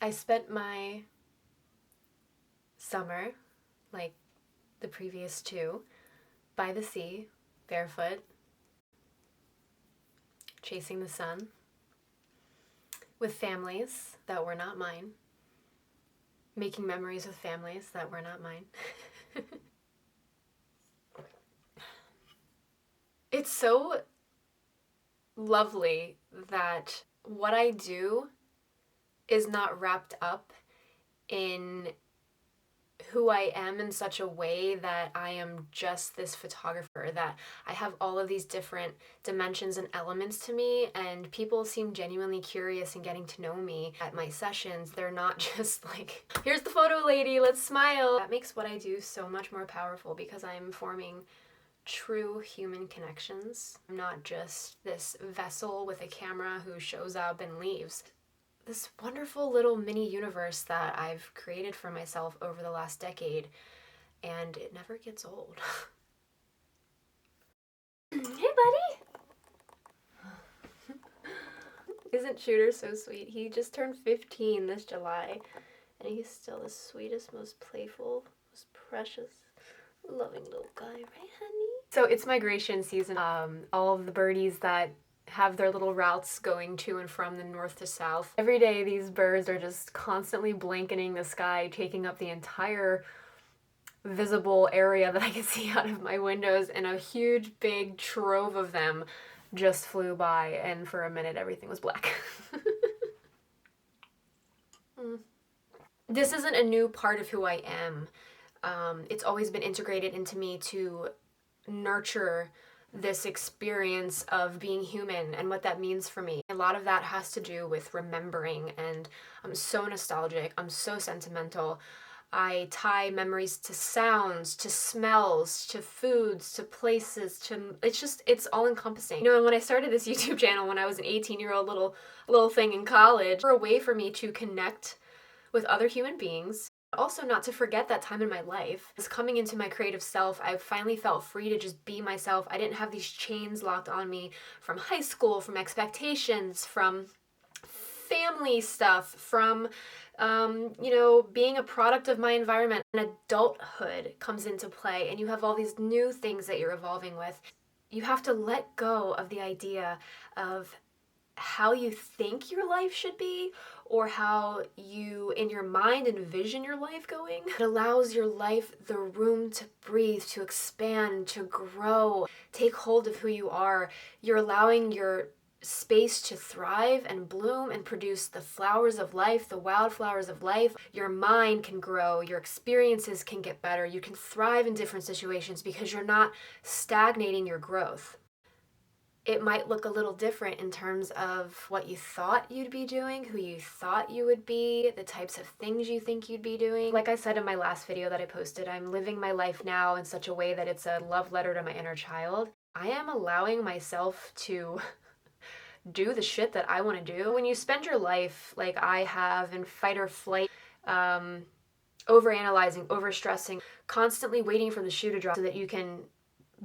I spent my summer, like the previous two, by the sea, barefoot, chasing the sun, with families that were not mine, making memories with families that were not mine. It's so lovely that what I do is not wrapped up in who I am in such a way that I am just this photographer, that I have all of these different dimensions and elements to me, and people seem genuinely curious in getting to know me at my sessions. They're not just like, here's the photo lady, let's smile. That makes what I do so much more powerful because I'm forming true human connections. I'm not just this vessel with a camera who shows up and leaves. This wonderful little mini universe that I've created for myself over the last decade, and it never gets old. Hey, buddy! Isn't Shooter so sweet? He just turned 15 this July, and he's still the sweetest, most playful, most precious, loving little guy, right, honey? So it's migration season. All of the birdies that have their little routes going to and from the north to south. Every day these birds are just constantly blanketing the sky, taking up the entire visible area that I can see out of my windows, and a huge big trove of them just flew by, and for a minute everything was black. This isn't a new part of who I am. It's always been integrated into me to nurture this experience of being human and what that means for me. A lot of that has to do with remembering, and I'm so nostalgic, I'm so sentimental. I tie memories to sounds, to smells, to foods, to places, it's all encompassing. You know, and when I started this YouTube channel when I was an 18-year-old little thing in college, it was a way for me to connect with other human beings. Also, not to forget that time in my life. As coming into my creative self, I finally felt free to just be myself. I didn't have these chains locked on me from high school, from expectations, from family stuff, from being a product of my environment. And adulthood comes into play, and you have all these new things that you're evolving with. You have to let go of the idea of how you think your life should be, or how you in your mind envision your life going. It allows your life the room to breathe, to expand, to grow, take hold of who you are. You're allowing your space to thrive and bloom and produce the flowers of life, the wildflowers of life. Your mind can grow, your experiences can get better, you can thrive in different situations because you're not stagnating your growth. It might look a little different in terms of what you thought you'd be doing, who you thought you would be, the types of things you think you'd be doing. Like I said in my last video that I posted, I'm living my life now in such a way that it's a love letter to my inner child. I am allowing myself to do the shit that I want to do. When you spend your life like I have in fight or flight, overanalyzing, overstressing, constantly waiting for the shoe to drop so that you can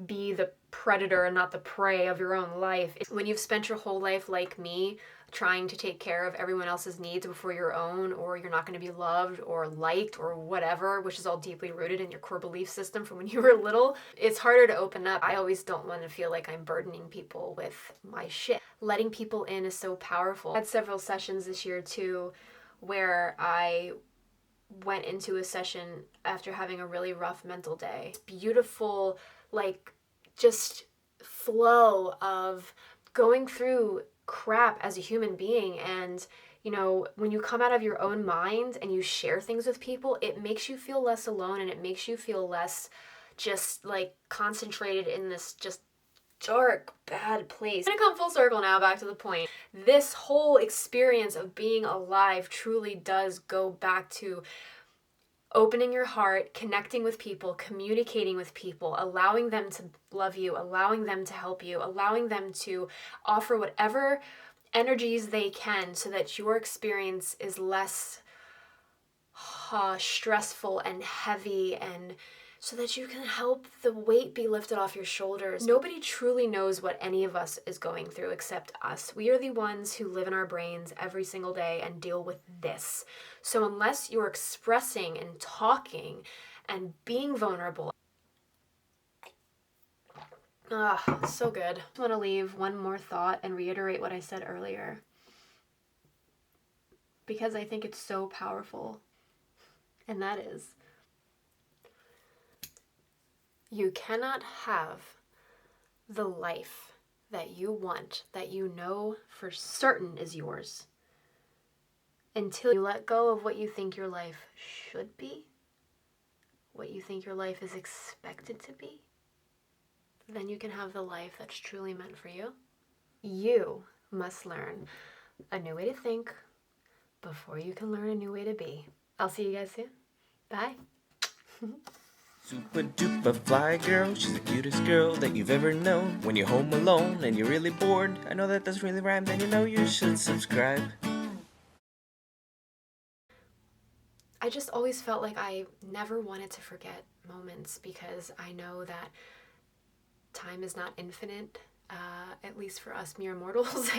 be the predator and not the prey of your own life. When you've spent your whole life like me, trying to take care of everyone else's needs before your own, or you're not going to be loved or liked or whatever, which is all deeply rooted in your core belief system from when you were little, it's harder to open up. I always don't want to feel like I'm burdening people with my shit. Letting people in is so powerful. I had several sessions this year too where I went into a session after having a really rough mental day. Beautiful, like, just flow of going through crap as a human being. And when you come out of your own mind and you share things with people, it makes you feel less alone, and it makes you feel less just like concentrated in this just dark, bad place. I'm gonna come full circle now, back to the point. This whole experience of being alive truly does go back to opening your heart, connecting with people, communicating with people, allowing them to love you, allowing them to help you, allowing them to offer whatever energies they can so that your experience is less stressful and heavy and so that you can help the weight be lifted off your shoulders. Nobody truly knows what any of us is going through except us. We are the ones who live in our brains every single day and deal with this. So unless you're expressing and talking and being vulnerable, so good. I want to leave one more thought and reiterate what I said earlier, because I think it's so powerful. And that is, you cannot have the life that you want, that you know for certain is yours, until you let go of what you think your life should be, what you think your life is expected to be. Then you can have the life that's truly meant for you. You must learn a new way to think before you can learn a new way to be. I'll see you guys soon. Bye. Super duper fly girl, she's the cutest girl that you've ever known. When you're home alone and you're really bored, I know that doesn't really rhyme, then you know you should subscribe. I just always felt like I never wanted to forget moments, because I know that time is not infinite, at least for us mere mortals.